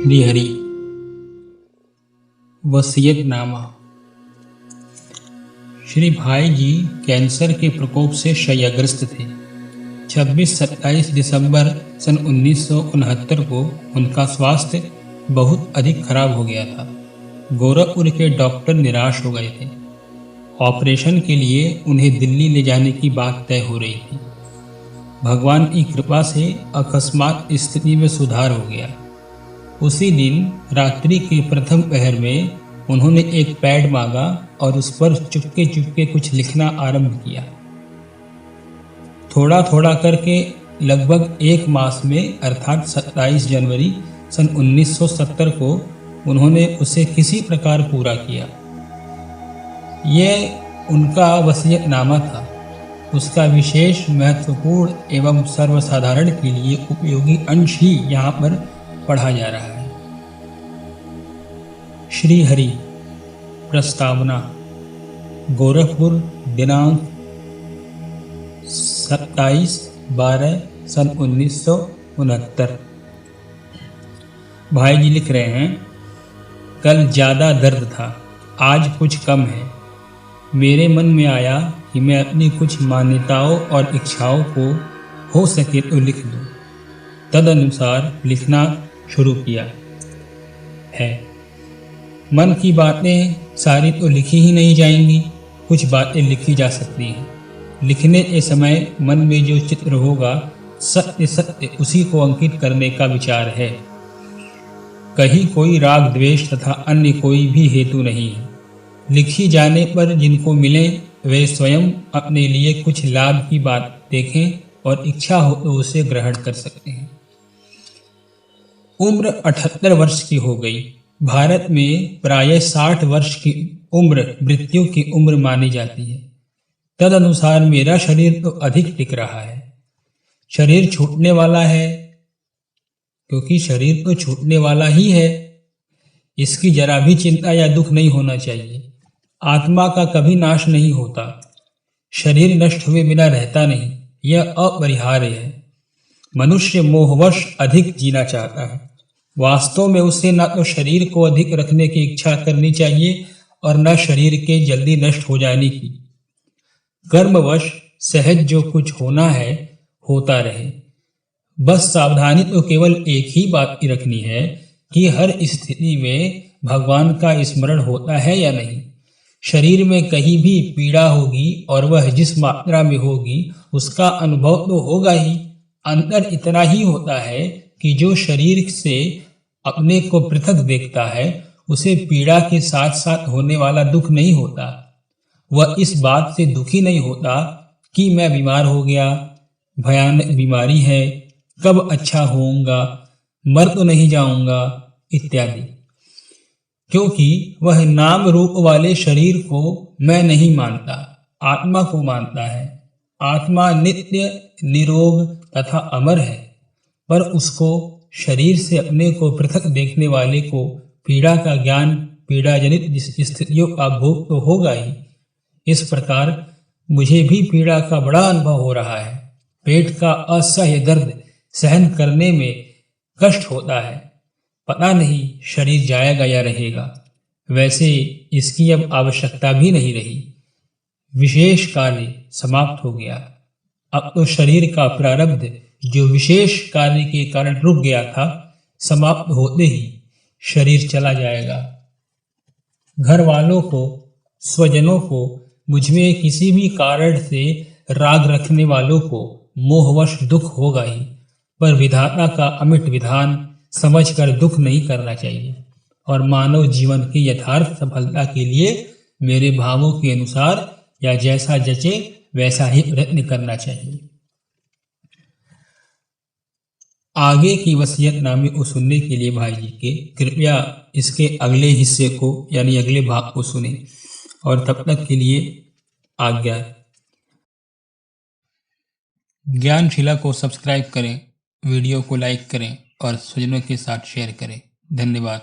श्रीहरि वसीयतनामा। श्री भाई जी कैंसर के प्रकोप से शय्याग्रस्त थे। 26-27 दिसंबर सन 1969 को उनका स्वास्थ्य बहुत अधिक खराब हो गया था। गोरखपुर के डॉक्टर निराश हो गए थे। ऑपरेशन के लिए उन्हें दिल्ली ले जाने की बात तय हो रही थी। भगवान की कृपा से अकस्मात स्थिति में सुधार हो गया। उसी दिन रात्रि के प्रथम पहर में उन्होंने एक पैड मांगा और उस पर चुपके चुपके कुछ लिखना आरंभ किया। थोड़ा थोड़ा करके लगभग एक मास में अर्थात 27 जनवरी सन 1970 को उन्होंने उसे किसी प्रकार पूरा किया। यह उनका वसीयतनामा था। उसका विशेष महत्वपूर्ण एवं सर्वसाधारण के लिए उपयोगी अंश ही यहाँ पर पढ़ा जा रहा है। श्री हरि प्रस्तावना। गोरखपुर दिनांक 27/12 सन 1969। भाई जी लिख रहे हैं, कल ज़्यादा दर्द था, आज कुछ कम है। मेरे मन में आया कि मैं अपनी कुछ मान्यताओं और इच्छाओं को हो सके तो लिख दूं। तदनुसार लिखना शुरू किया है। मन की बातें सारी तो लिखी ही नहीं जाएंगी, कुछ बातें लिखी जा सकती हैं। लिखने के समय मन में जो चित्र होगा सत्य सत्य उसी को अंकित करने का विचार है। कहीं कोई राग द्वेष तथा अन्य कोई भी हेतु नहीं है। लिखी जाने पर जिनको मिले वे स्वयं अपने लिए कुछ लाभ की बात देखें और इच्छा हो तो उसे ग्रहण कर सकते हैं। उम्र 78 वर्ष की हो गई। भारत में प्रायः 60 वर्ष की उम्र मृत्यु की उम्र मानी जाती है। तदनुसार मेरा शरीर तो अधिक टिक रहा है। शरीर छूटने वाला है, क्योंकि शरीर तो छूटने वाला ही है। इसकी जरा भी चिंता या दुख नहीं होना चाहिए। आत्मा का कभी नाश नहीं होता। शरीर नष्ट हुए बिना रहता नहीं, यह अपरिहार्य है। मनुष्य मोहवश अधिक जीना चाहता है। वास्तव में उसे न तो शरीर को अधिक रखने की इच्छा करनी चाहिए और न शरीर के जल्दी नष्ट हो जाने की। कर्मवश सहज जो कुछ होना है होता रहे। बस सावधानी तो केवल एक ही बात की रखनी है कि हर स्थिति में भगवान का स्मरण होता है या नहीं। शरीर में कहीं भी पीड़ा होगी और वह जिस मात्रा में होगी उसका अनुभव तो होगा ही। अंतर इतना ही होता है कि जो शरीर से अपने को पृथक देखता है उसे पीड़ा के साथ साथ होने वाला दुख नहीं होता। वह इस बात से दुखी नहीं होता कि मैं बीमार हो गया, भयानक बीमारी है, कब अच्छा होऊंगा, मर तो नहीं जाऊंगा इत्यादि, क्योंकि वह नाम रूप वाले शरीर को मैं नहीं मानता, आत्मा को मानता है। आत्मा नित्य निरोग तथा अमर है, पर उसको शरीर से अपने को पृथक देखने वाले को पीड़ा का ज्ञान, पीड़ा जनित स्थितियों का भोग तो होगा ही। इस प्रकार मुझे भी पीड़ा का बड़ा अनुभव हो रहा है। पेट का असह्य दर्द सहन करने में कष्ट होता है। पता नहीं शरीर जाएगा या रहेगा। वैसे इसकी अब आवश्यकता भी नहीं रही। विशेष कार्य समाप्त हो गया। अब तो शरीर का प्रारब्ध जो विशेष कार्य के कारण रुक गया था, समाप्त होते ही शरीर चला जाएगा। घर वालों को, स्वजनों को, मुझमें किसी भी कारण से राग रखने वालों को मोहवश दुख होगा ही, पर विधाता का अमिट विधान समझकर दुख नहीं करना चाहिए और मानव जीवन की यथार्थ सफलता के लिए मेरे भावों के अनुसार या जैसा जचे वैसा ही प्रयत्न करना चाहिए। आगे की वसीयतनामे को सुनने के लिए भाई जी के कृपया इसके अगले हिस्से को यानी अगले भाग को सुने और तब तक के लिए आज्ञा। ज्ञानशिला को सब्सक्राइब करें, वीडियो को लाइक करें और स्वजनों के साथ शेयर करें। धन्यवाद।